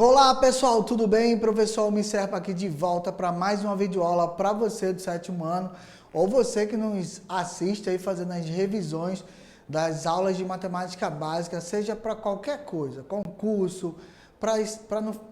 Olá pessoal, tudo bem? Professor Miserpa aqui de volta para mais uma videoaula para você do sétimo ano ou você que nos assiste aí fazendo as revisões das aulas de matemática básica, seja para qualquer coisa, concurso, para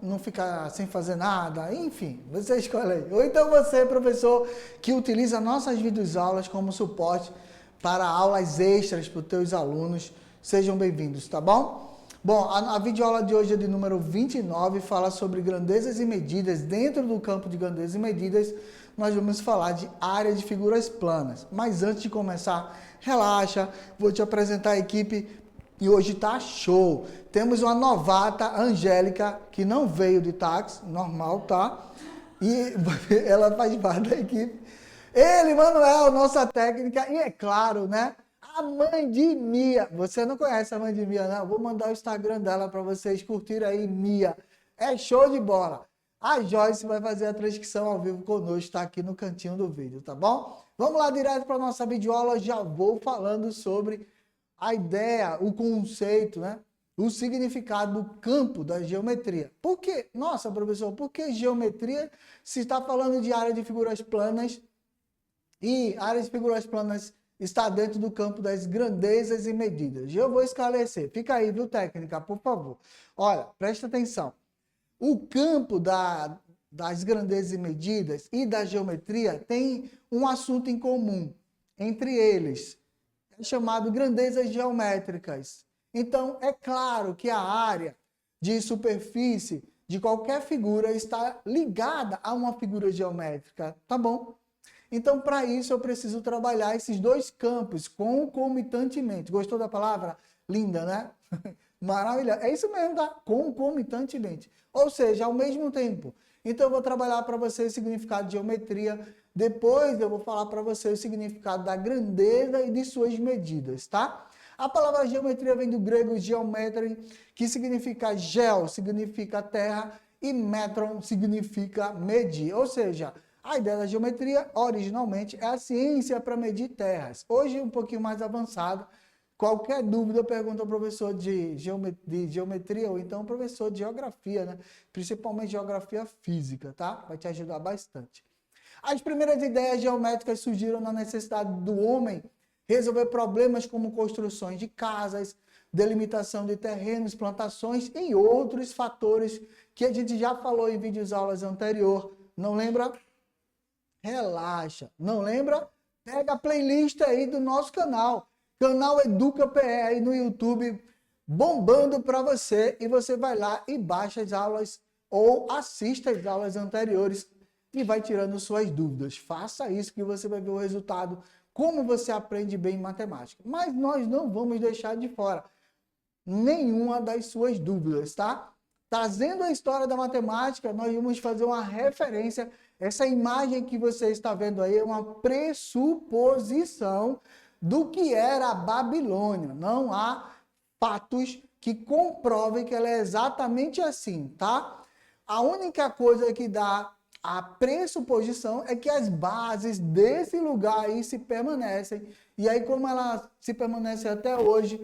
não ficar sem fazer nada, enfim, você escolhe aí. Ou então você, professor, que utiliza nossas videoaulas como suporte para aulas extras para os teus alunos, sejam bem-vindos, tá bom? Bom, a videoaula de hoje é de número 29, fala sobre grandezas e medidas. Dentro do campo de grandezas e medidas, nós vamos falar de área de figuras planas. Mas antes de começar, relaxa, vou te apresentar a equipe e hoje tá show. Temos uma novata, Angélica, que não veio de táxi, normal, tá? E ela faz parte da equipe. Ele, Manuel, nossa técnica, e é claro, né? A mãe de Mia. Você não conhece a mãe de Mia, não? Vou mandar o Instagram dela para vocês curtirem aí, Mia. É show de bola. A Joyce vai fazer a transcrição ao vivo conosco, está aqui no cantinho do vídeo, tá bom? Vamos lá direto para a nossa videoaula. Já vou falando sobre a ideia, o conceito, né? O significado do campo da geometria. Por quê? Nossa, professor, por que geometria se está falando de área de figuras planas e área de figuras planas está dentro do campo das grandezas e medidas? Eu vou esclarecer. Fica aí, viu, técnica, por favor. Olha, presta atenção. O campo das grandezas e medidas e da geometria tem um assunto em comum entre eles. É chamado grandezas geométricas. Então, é claro que a área de superfície de qualquer figura está ligada a uma figura geométrica, tá bom? Então, para isso, eu preciso trabalhar esses dois campos concomitantemente. Gostou da palavra? Linda, né? Maravilha. É isso mesmo, tá? Concomitantemente. Ou seja, ao mesmo tempo. Então, eu vou trabalhar para você o significado de geometria. Depois, eu vou falar para você o significado da grandeza e de suas medidas, tá? A palavra geometria vem do grego geometri, que significa geo, significa terra, e metron significa medir. Ou seja, a ideia da geometria, originalmente, é a ciência para medir terras. Hoje, um pouquinho mais avançado. Qualquer dúvida, pergunta ao professor de geometria ou então ao professor de geografia, né? Principalmente geografia física, tá? Vai te ajudar bastante. As primeiras ideias geométricas surgiram na necessidade do homem resolver problemas como construções de casas, delimitação de terrenos, plantações e outros fatores que a gente já falou em vídeos aulas anterior. Não lembra? Relaxa. Não lembra? Pega a playlist aí do nosso canal. Canal Educa PE aí no YouTube, bombando para você. E você vai lá e baixa as aulas ou assista as aulas anteriores e vai tirando suas dúvidas. Faça isso que você vai ver o resultado, como você aprende bem matemática. Mas nós não vamos deixar de fora nenhuma das suas dúvidas, tá? Trazendo a história da matemática, nós vamos fazer uma referência. Essa imagem que você está vendo aí é uma pressuposição do que era a Babilônia. Não há fatos que comprovem que ela é exatamente assim, tá? A única coisa que dá a pressuposição é que as bases desse lugar aí se permanecem. E aí, como ela se permanece até hoje,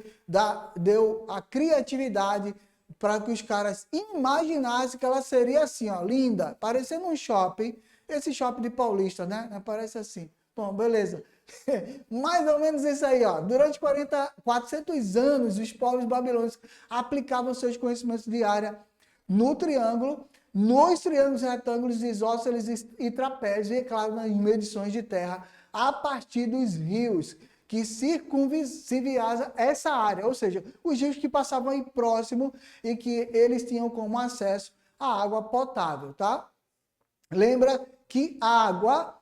deu a criatividade para que os caras imaginassem que ela seria assim, ó, linda, parecendo um shopping. Esse shopping de Paulista, né? Parece assim. Bom, beleza. Mais ou menos isso aí, ó. Durante 400 anos, os povos babilônicos aplicavam seus conhecimentos de área no triângulo, nos triângulos retângulos, isósceles e trapézios, e, claro, nas medições de terra, a partir dos rios que circunvizinham essa área, ou seja, os rios que passavam aí próximo e que eles tinham como acesso à água potável, tá? Lembra que a água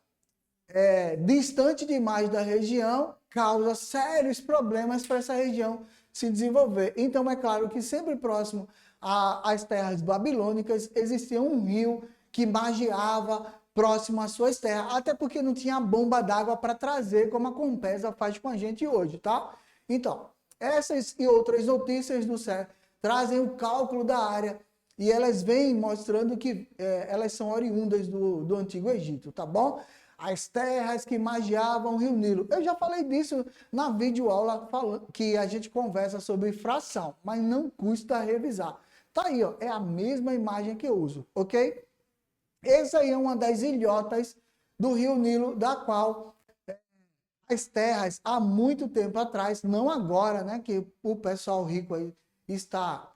distante demais da região causa sérios problemas para essa região se desenvolver. Então, é claro que sempre próximo às terras babilônicas existia um rio que margeava próximo às suas terras, até porque não tinha bomba d'água para trazer, como a Compesa faz com a gente hoje, tá? Então, essas e outras notícias do céu trazem o cálculo da área e elas vêm mostrando que elas são oriundas do Antigo Egito, tá bom? As terras que margeavam o Rio Nilo. Eu já falei disso na videoaula que a gente conversa sobre fração, mas não custa revisar. Tá aí, ó, é a mesma imagem que eu uso, ok? Essa aí é uma das ilhotas do Rio Nilo, da qual as terras, há muito tempo atrás, não agora, né, que o pessoal rico aí está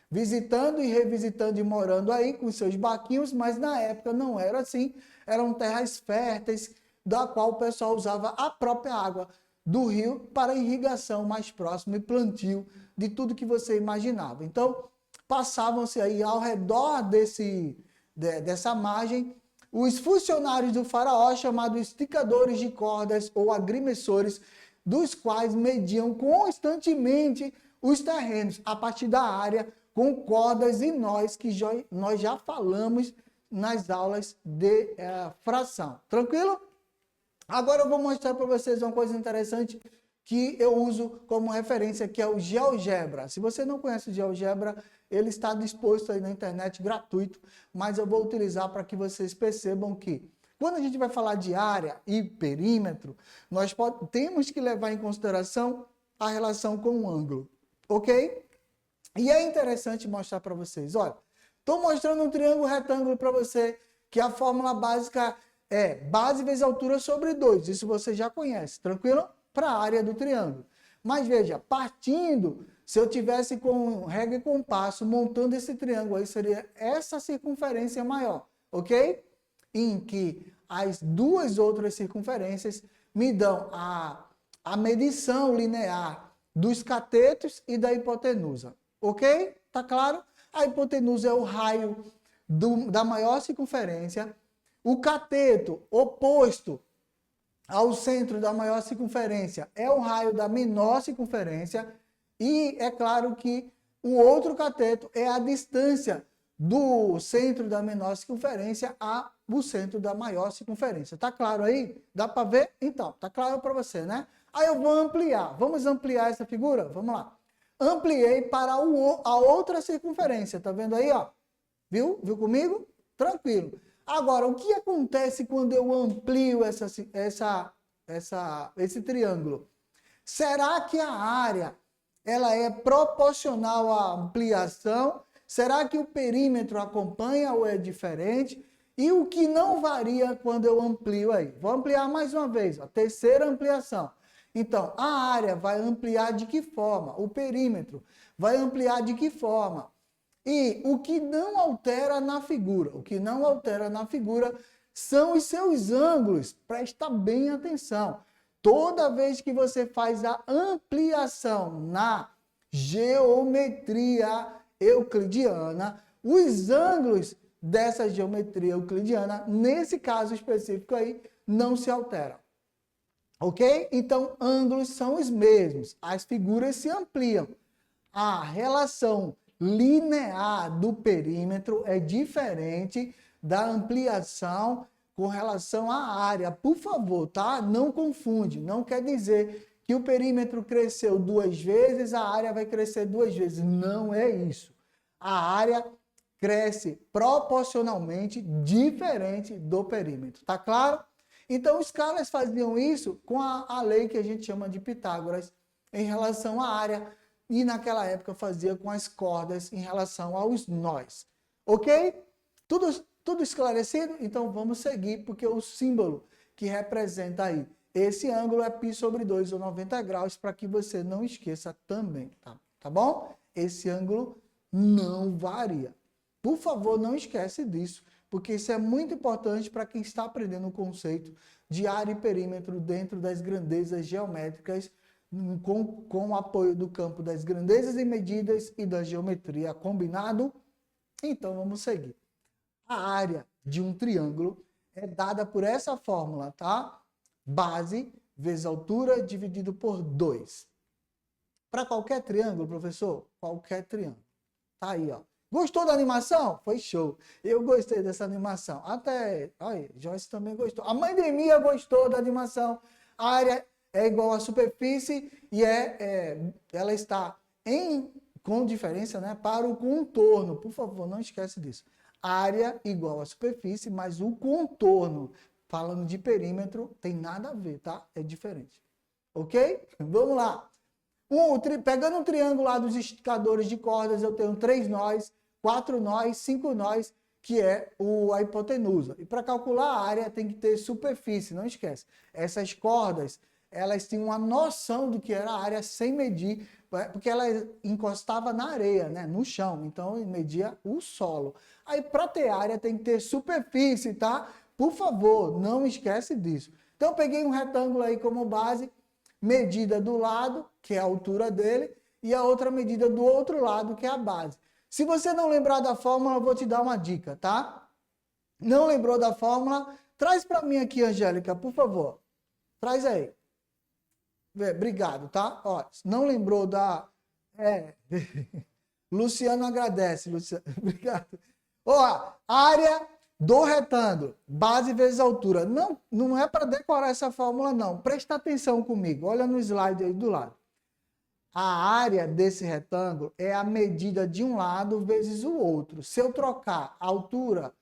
visitando e revisitando e morando aí com seus barquinhos, mas na época não era assim, eram terras férteis, da qual o pessoal usava a própria água do rio para irrigação mais próxima e plantio de tudo que você imaginava. Então, passavam-se aí ao redor dessa margem os funcionários do faraó, chamados esticadores de cordas ou agrimensores, dos quais mediam constantemente os terrenos a partir da área com cordas e nós, que nós já falamos nas aulas de fração. Tranquilo? Agora eu vou mostrar para vocês uma coisa interessante que eu uso como referência, que é o GeoGebra. Se você não conhece o GeoGebra, ele está disposto aí na internet gratuito, mas eu vou utilizar para que vocês percebam que quando a gente vai falar de área e perímetro, nós temos que levar em consideração a relação com o ângulo, ok? E é interessante mostrar para vocês, olha, estou mostrando um triângulo retângulo para você, que a fórmula básica é base vezes altura sobre 2, isso você já conhece, tranquilo? Para a área do triângulo. Mas veja, partindo, se eu tivesse com régua e compasso montando esse triângulo, aí seria essa circunferência maior, ok? Em que as duas outras circunferências me dão a medição linear dos catetos e da hipotenusa, ok? Tá claro? A hipotenusa é o raio da maior circunferência, o cateto oposto ao centro da maior circunferência é o raio da menor circunferência e é claro que o outro cateto é a distância do centro da menor circunferência ao centro da maior circunferência. Tá claro aí? Dá para ver? Então, tá claro para você, né? Aí eu vou ampliar. Vamos ampliar essa figura? Vamos lá. Ampliei para a outra circunferência. Tá vendo aí, ó? Viu? Viu comigo? Tranquilo. Agora, o que acontece quando eu amplio esse triângulo? Será que a área ela é proporcional à ampliação? Será que o perímetro acompanha ou é diferente? E o que não varia quando eu amplio aí? Vou ampliar mais uma vez, a terceira ampliação. Então, a área vai ampliar de que forma? O perímetro vai ampliar de que forma? E o que não altera na figura? O que não altera na figura são os seus ângulos. Presta bem atenção. Toda vez que você faz a ampliação na geometria euclidiana, os ângulos dessa geometria euclidiana, nesse caso específico aí, não se alteram. Ok? Então, ângulos são os mesmos. As figuras se ampliam. A relação linear do perímetro é diferente da ampliação com relação à área. Por favor, tá? Não confunde. Não quer dizer que o perímetro cresceu 2 vezes, a área vai crescer 2 vezes. Não é isso. A área cresce proporcionalmente diferente do perímetro. Tá claro? Então, os caras faziam isso com a lei que a gente chama de Pitágoras em relação à área. E naquela época fazia com as cordas em relação aos nós. Ok? Tudo esclarecido? Então vamos seguir, porque o símbolo que representa aí esse ângulo é π sobre 2 ou 90 graus, para que você não esqueça também. Tá bom? Esse ângulo não varia. Por favor, não esquece disso, porque isso é muito importante para quem está aprendendo o conceito de área e perímetro dentro das grandezas geométricas, com o apoio do campo das grandezas e medidas e da geometria. Combinado? Então vamos seguir. A área de um triângulo é dada por essa fórmula, tá? Base vezes altura dividido por 2. Para qualquer triângulo, professor? Qualquer triângulo. Tá aí, ó. Gostou da animação? Foi show. Eu gostei dessa animação. Até, olha, Joyce também gostou. A mãe de Mia gostou da animação. A área é igual à superfície e ela está com diferença, né, para o contorno. Por favor, não esquece disso. Área igual à superfície, mas o contorno, falando de perímetro, tem nada a ver, tá? É diferente. Ok? Vamos lá. Pegando um triângulo lá dos esticadores de cordas, eu tenho 3 nós, 4 nós, 5 nós, que é a hipotenusa. E para calcular a área tem que ter superfície, não esquece. Essas cordas, elas tinham uma noção do que era a área sem medir, porque ela encostava na areia, né, no chão, então media o solo. Aí para ter área tem que ter superfície, tá? Por favor, não esquece disso. Então eu peguei um retângulo aí como base, medida do lado, que é a altura dele, e a outra medida do outro lado, que é a base. Se você não lembrar da fórmula, eu vou te dar uma dica, tá? Não lembrou da fórmula? Traz para mim aqui, Angélica, por favor. Traz aí. Obrigado, tá? Ó, não lembrou da... Luciano agradece, Luciano. Obrigado. Ó, área do retângulo, base vezes altura. Não é para decorar essa fórmula, não. Presta atenção comigo. Olha no slide aí do lado. A área desse retângulo é a medida de um lado vezes o outro. Se eu trocar a altura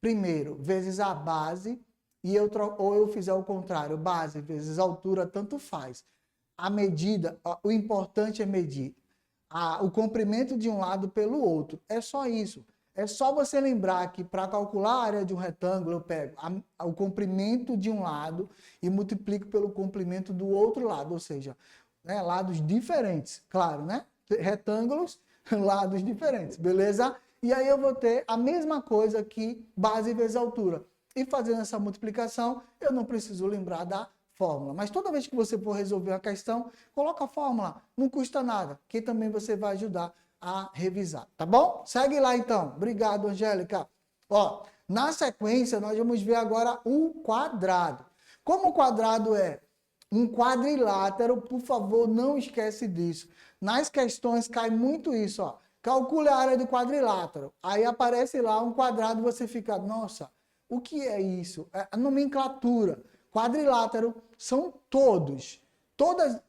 primeiro vezes a base, ou eu fizer o contrário, base vezes altura, tanto faz. A medida, o importante é medir o comprimento de um lado pelo outro. É só isso. É só você lembrar que para calcular a área de um retângulo, eu pego o comprimento de um lado e multiplico pelo comprimento do outro lado, ou seja, né, lados diferentes, claro, né? Retângulos, lados diferentes, beleza? E aí eu vou ter a mesma coisa que base vezes altura. E fazendo essa multiplicação, eu não preciso lembrar da fórmula. Mas toda vez que você for resolver uma questão, coloca a fórmula, não custa nada, que também você vai ajudar a revisar, tá bom? Segue lá então. Obrigado, Angélica. Ó, na sequência, nós vamos ver agora o quadrado. Como o quadrado é um quadrilátero, por favor, não esquece disso. Nas questões cai muito isso, ó. Calcule a área do quadrilátero. Aí aparece lá um quadrado, você fica, nossa, o que é isso? É a nomenclatura. Quadrilátero são todas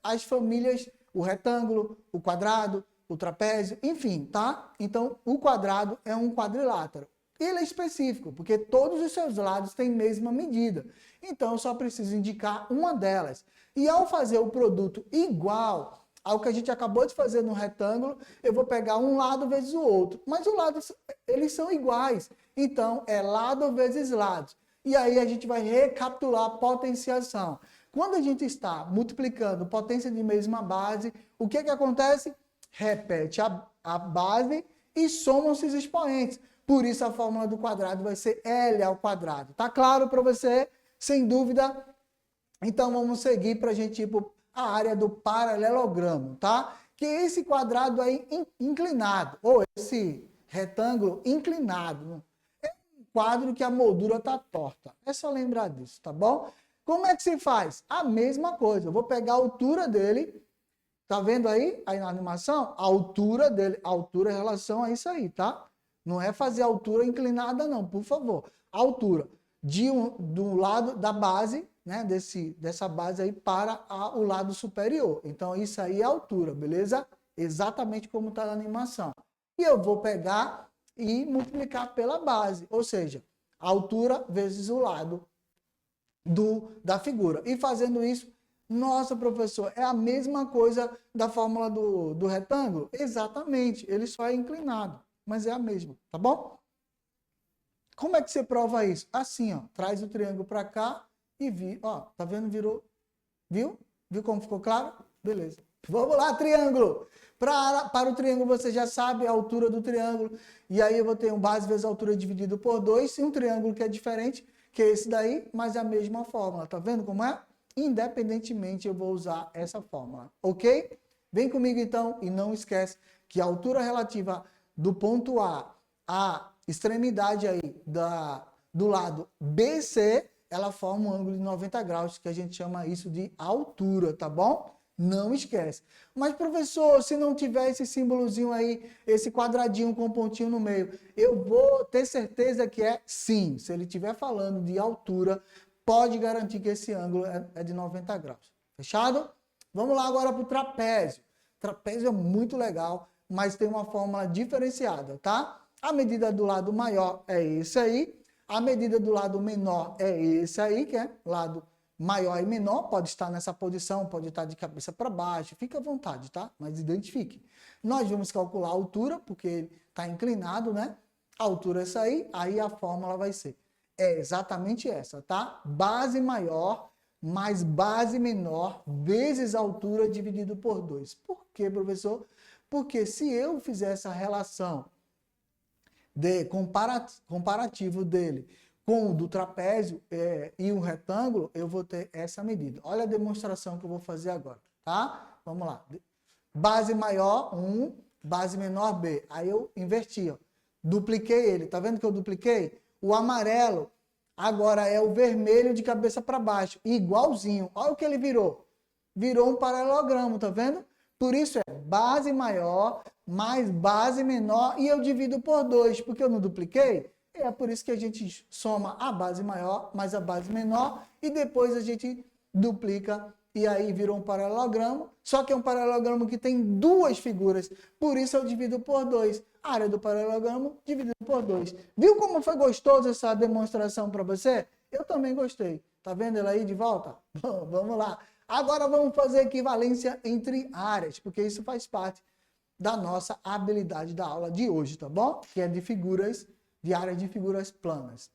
as famílias, o retângulo, o quadrado, o trapézio, enfim, tá? Então, o quadrado é um quadrilátero. Ele é específico, porque todos os seus lados têm a mesma medida. Então, eu só preciso indicar uma delas. E ao fazer o produto igual ao que a gente acabou de fazer no retângulo, eu vou pegar um lado vezes o outro. Mas os lados, eles são iguais. Então, é lado vezes lado. E aí a gente vai recapitular a potenciação. Quando a gente está multiplicando potência de mesma base, o que acontece? Repete a base e somam-se os expoentes. Por isso a fórmula do quadrado vai ser L ao quadrado. Tá claro para você? Sem dúvida? Então vamos seguir para a gente ir para a área do paralelogramo, tá? Que é esse quadrado aí inclinado, ou esse retângulo inclinado. É um quadro que a moldura está torta. É só lembrar disso, tá bom? Como é que se faz? A mesma coisa. Eu vou pegar a altura dele. Tá vendo aí na animação? A altura dele, a altura em relação a isso aí, tá? Não é fazer a altura inclinada não, por favor. A altura do lado da base, né, dessa base aí para o lado superior. Então isso aí é a altura, beleza? Exatamente como está na animação. E eu vou pegar e multiplicar pela base, ou seja, a altura vezes o lado da figura. E fazendo isso, nossa, professor, é a mesma coisa da fórmula do retângulo? Exatamente, ele só é inclinado, mas é a mesma, tá bom? Como é que você prova isso? Assim, ó, traz o triângulo para cá e ó, tá vendo? Virou, viu? Viu como ficou claro? Beleza. Vamos lá, triângulo! Para o triângulo você já sabe a altura do triângulo, e aí eu vou ter um base vezes a altura dividido por 2, e um triângulo que é diferente, que é esse daí, mas é a mesma fórmula, tá vendo como é? Independentemente, eu vou usar essa fórmula, ok? Vem comigo então e não esquece que a altura relativa do ponto A à extremidade aí do lado BC, ela forma um ângulo de 90 graus, que a gente chama isso de altura, tá bom? Não esquece. Mas, professor, se não tiver esse símbolozinho aí, esse quadradinho com um pontinho no meio, eu vou ter certeza que é sim. Se ele estiver falando de altura, pode garantir que esse ângulo é de 90 graus. Fechado? Vamos lá agora para o trapézio. Trapézio é muito legal, mas tem uma fórmula diferenciada, tá? A medida do lado maior é esse aí. A medida do lado menor é esse aí, que é lado maior e menor, pode estar nessa posição, pode estar de cabeça para baixo, fica à vontade, tá? Mas identifique. Nós vamos calcular a altura, porque está inclinado, né? A altura é essa aí a fórmula vai ser. É exatamente essa, tá? Base maior mais base menor vezes a altura dividido por 2. Por quê, professor? Porque se eu fizer essa relação de comparativo dele com o do trapézio e o retângulo, eu vou ter essa medida. Olha a demonstração que eu vou fazer agora, tá? Vamos lá. Base maior, 1, base menor, B. Aí eu inverti, ó. Dupliquei ele. Tá vendo que eu dupliquei? O amarelo agora é o vermelho de cabeça para baixo, igualzinho. Olha o que ele virou. Virou um paralelogramo, tá vendo? Por isso é base maior mais base menor e eu divido por 2, porque eu não dupliquei. É por isso que a gente soma a base maior mais a base menor e depois a gente duplica e aí virou um paralelogramo. Só que é um paralelogramo que tem duas figuras, por isso eu divido por 2. A área do paralelogramo dividido por 2. Viu como foi gostoso essa demonstração para você? Eu também gostei. Tá vendo ela aí de volta? Bom, vamos lá. Agora vamos fazer equivalência entre áreas, porque isso faz parte da nossa habilidade da aula de hoje, tá bom? Que é de figuras, de áreas de figuras planas.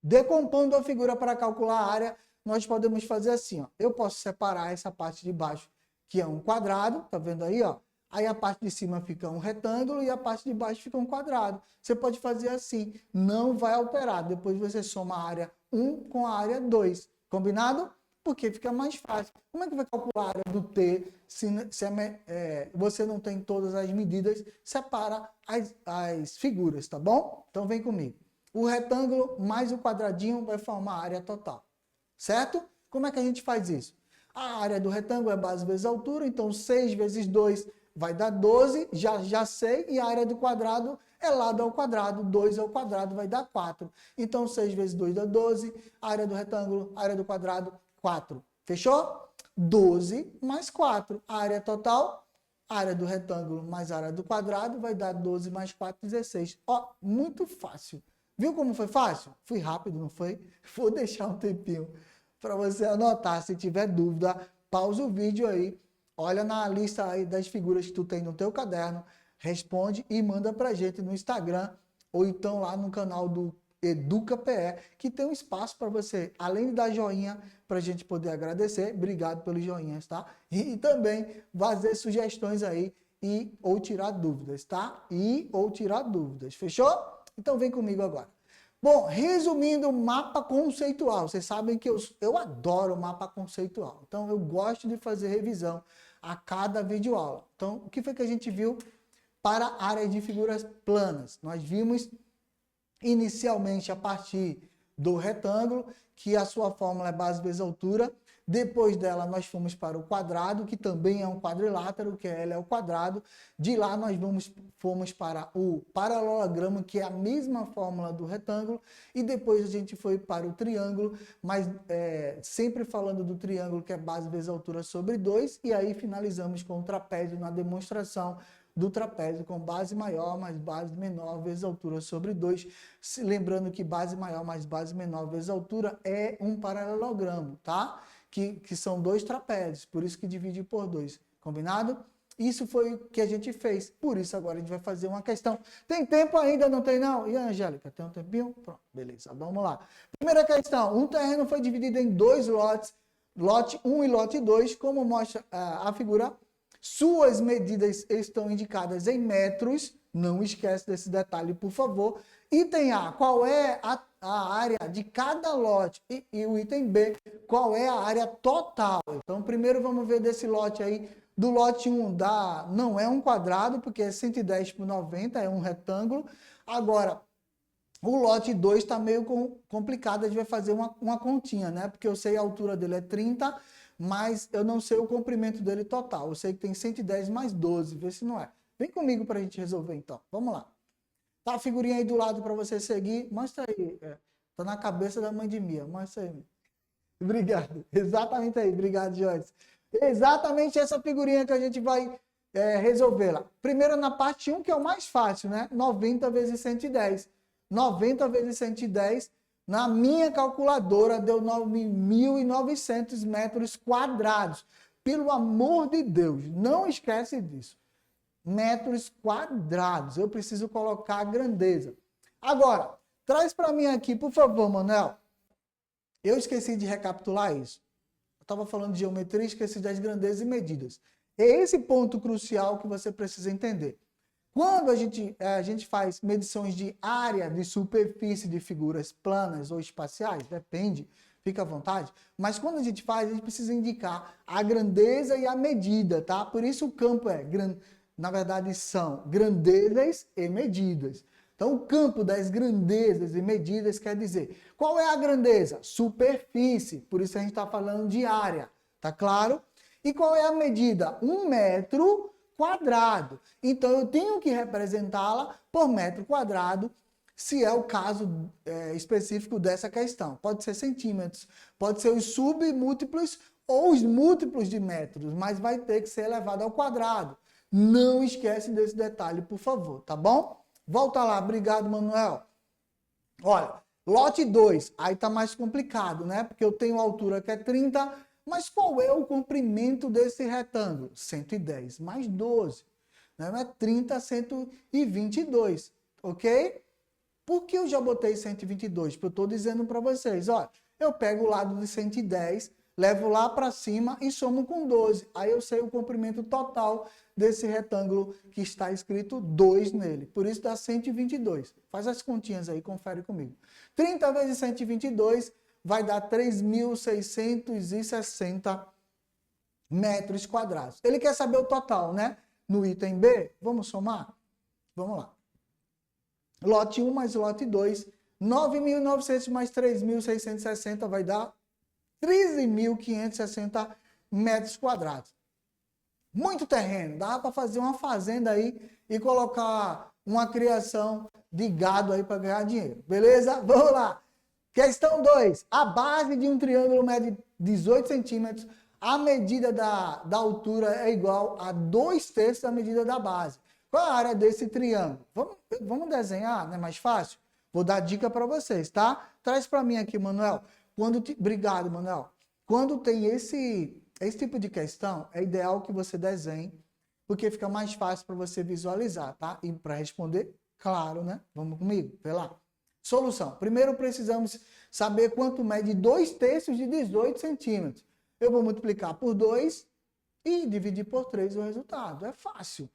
Decompondo a figura para calcular a área, nós podemos fazer assim, ó. Eu posso separar essa parte de baixo, que é um quadrado, tá vendo aí, ó? Aí a parte de cima fica um retângulo e a parte de baixo fica um quadrado. Você pode fazer assim, não vai alterar. Depois você soma a área 1 com a área 2. Combinado? Porque fica mais fácil. Como é que vai calcular a área do T se você não tem todas as medidas? Separa as figuras, tá bom? Então vem comigo. O retângulo mais o quadradinho vai formar a área total. Certo? Como é que a gente faz isso? A área do retângulo é base vezes altura, então 6 vezes 2 vai dar 12, já sei, e a área do quadrado é lado ao quadrado, 2 ao quadrado vai dar 4. Então 6 vezes 2 dá 12, a área do retângulo, a área do quadrado, 4. Fechou? 12 mais 4. A área total, a área do retângulo mais a área do quadrado vai dar 12 mais 4, 16. Ó, muito fácil. Viu como foi fácil? Fui rápido, não foi? Vou deixar um tempinho para você anotar. Se tiver dúvida, pausa o vídeo aí. Olha na lista aí das figuras que tu tem no teu caderno, responde e manda pra gente no Instagram ou então lá no canal do EducaPE, que tem um espaço para você, além de dar joinha, para a gente poder agradecer. Obrigado pelos joinhas, tá? E também fazer sugestões aí ou tirar dúvidas, tá? Ou tirar dúvidas, fechou? Então vem comigo agora. Bom, resumindo, mapa conceitual. Vocês sabem que eu adoro mapa conceitual. Então, eu gosto de fazer revisão a cada videoaula. Então, o que foi que a gente viu para a área de figuras planas? Nós vimos inicialmente a partir do retângulo, que a sua fórmula é base vezes altura. Depois dela, nós fomos para o quadrado, que também é um quadrilátero, que L é o quadrado. De lá, nós fomos para o paralelogramo, que é a mesma fórmula do retângulo. E depois a gente foi para o triângulo, mas sempre falando do triângulo, que é base vezes altura sobre 2. E aí finalizamos com o trapézio na demonstração do trapézio com base maior mais base menor vezes altura sobre 2. Lembrando que base maior mais base menor vezes altura é um paralelogramo, tá? Que são dois trapézios, por isso que divide por 2. Combinado? Isso foi o que a gente fez. Por isso agora a gente vai fazer uma questão. Tem tempo ainda, não tem não? E a Angélica, tem um tempinho? Pronto, beleza, vamos lá. Primeira questão. Um terreno foi dividido em 2 lotes, lote 1 e lote 2, como mostra a figura. Suas medidas estão indicadas em metros. Não esquece desse detalhe, por favor. Item A, qual é a área de cada lote? E o item B, qual é a área total? Então, primeiro vamos ver desse lote aí. Do lote 1, não é um quadrado, porque é 110 por 90, é um retângulo. Agora, o lote 2 está meio complicado, a gente vai fazer uma continha, né? Porque eu sei a altura dele é 30, mas eu não sei o comprimento dele total. Eu sei que tem 110 mais 12, vê se não é. Vem comigo para a gente resolver então. Vamos lá. Tá a figurinha aí do lado para você seguir. Mostra aí. Tá na cabeça da mãe de Mia. Mostra aí. Obrigado. Exatamente aí. Obrigado, Joyce. Exatamente essa figurinha que a gente vai resolvê-la. Primeiro na parte 1, que é o mais fácil, né? 90 vezes 110. 90 vezes 110 Na minha calculadora deu 9.900 metros quadrados. Pelo amor de Deus, não esquece disso. Metros quadrados. Eu preciso colocar a grandeza. Agora, traz para mim aqui, por favor, Manuel. Eu esqueci de recapitular isso. Eu estava falando de geometria, esqueci das grandezas e medidas. É esse ponto crucial que você precisa entender. Quando a gente faz medições de área, de superfície de figuras planas ou espaciais, depende, fica à vontade, mas quando a gente faz, a gente precisa indicar a grandeza e a medida, tá? Por isso o campo na verdade são grandezas e medidas. Então o campo das grandezas e medidas quer dizer, qual é a grandeza? Superfície, por isso a gente está falando de área, tá claro? E qual é a medida? 1 metro quadrado. Então, eu tenho que representá-la por metro quadrado, se é o caso específico dessa questão. Pode ser centímetros, pode ser os submúltiplos ou os múltiplos de metros, mas vai ter que ser elevado ao quadrado. Não esquece desse detalhe, por favor, tá bom? Volta lá, obrigado, Manuel. Olha, lote 2, aí tá mais complicado, né? Porque eu tenho a altura que é 30, mas qual é o comprimento desse retângulo? 110 mais 12. Não é 30, 122, ok? Por que eu já botei 122? Porque eu estou dizendo para vocês, ó, eu pego o lado de 110, levo lá para cima e somo com 12. Aí eu sei o comprimento total desse retângulo que está escrito 2 nele. Por isso dá 122. Faz as continhas aí, confere comigo. 30 vezes 122 vai dar 3.660 metros quadrados. Ele quer saber o total, né? No item B, vamos somar? Vamos lá. Lote 1 mais lote 2, 9.900 mais 3.660 vai dar 13.560 metros quadrados. Muito terreno, dá para fazer uma fazenda aí e colocar uma criação de gado aí para ganhar dinheiro. Beleza? Vamos lá. Questão 2. A base de um triângulo mede 18 centímetros. A medida da altura é igual a 2/3 da medida da base. Qual é a área desse triângulo? Vamos desenhar, não é mais fácil? Vou dar dica para vocês, tá? Traz para mim aqui, Manuel. Obrigado, Manuel. Quando tem esse tipo de questão, é ideal que você desenhe, porque fica mais fácil para você visualizar, tá? E para responder, claro, né? Vamos comigo, vê lá. Solução. Primeiro precisamos saber quanto mede 2/3 de 18 centímetros. Eu vou multiplicar por 2 e dividir por 3 o resultado. É fácil.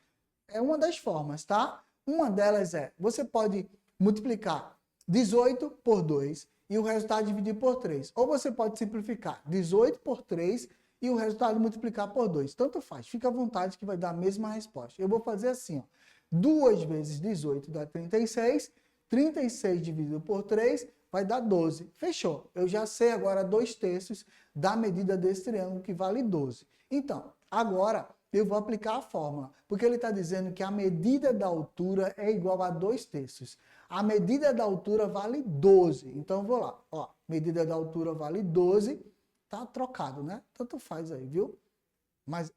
É uma das formas, tá? Uma delas é, você pode multiplicar 18 por 2 e o resultado dividir por 3. Ou você pode simplificar 18 por 3 e o resultado multiplicar por 2. Tanto faz. Fica à vontade que vai dar a mesma resposta. Eu vou fazer assim, ó. 2 vezes 18 dá 36. 36 dividido por 3 vai dar 12. Fechou. Eu já sei agora 2/3 da medida desse triângulo, que vale 12. Então, agora eu vou aplicar a fórmula, porque ele está dizendo que a medida da altura é igual a 2/3. A medida da altura vale 12. Então, vou lá. Ó, medida da altura vale 12. Tá trocado, né? Tanto faz aí, viu? Mas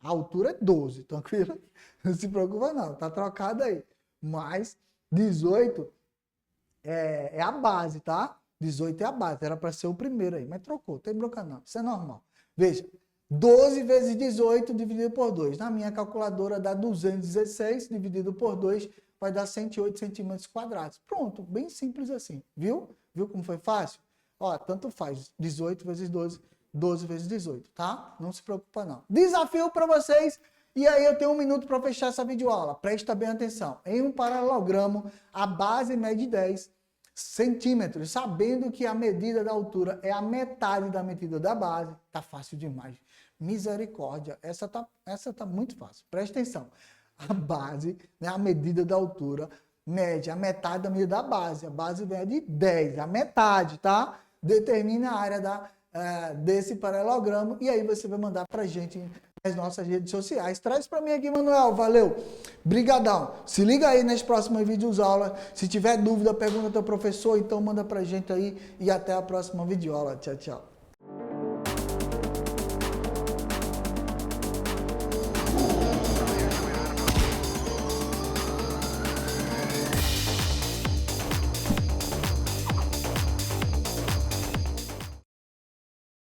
a altura é 12, tranquilo? Não se preocupa não, tá trocado aí. Mas 18 é a base, tá? 18 é a base, era para ser o primeiro aí, mas trocou, não tem bronca não, isso é normal. Veja, 12 vezes 18 dividido por 2. Na minha calculadora dá 216 dividido por 2, vai dar 108 centímetros quadrados. Pronto, bem simples assim, viu? Viu como foi fácil? Ó, tanto faz, 18 vezes 12, 12 vezes 18, tá? Não se preocupa não. Desafio para vocês. E aí eu tenho 1 minuto para fechar essa videoaula. Presta bem atenção. Em um paralelogramo, a base mede 10 centímetros, sabendo que a medida da altura é a metade da medida da base. Tá fácil demais. Misericórdia. Essa tá muito fácil. Presta atenção. A base, né, a medida da altura, mede a metade da medida da base. A base mede 10, a metade, tá? Determina a área desse paralelogramo e aí você vai mandar pra gente nas nossas redes sociais. Traz para mim aqui, Manuel. Valeu. Brigadão. Se liga aí nas próximas videoaulas. Se tiver dúvida, pergunta ao teu professor, então manda pra gente aí e até a próxima videoaula. Tchau, tchau.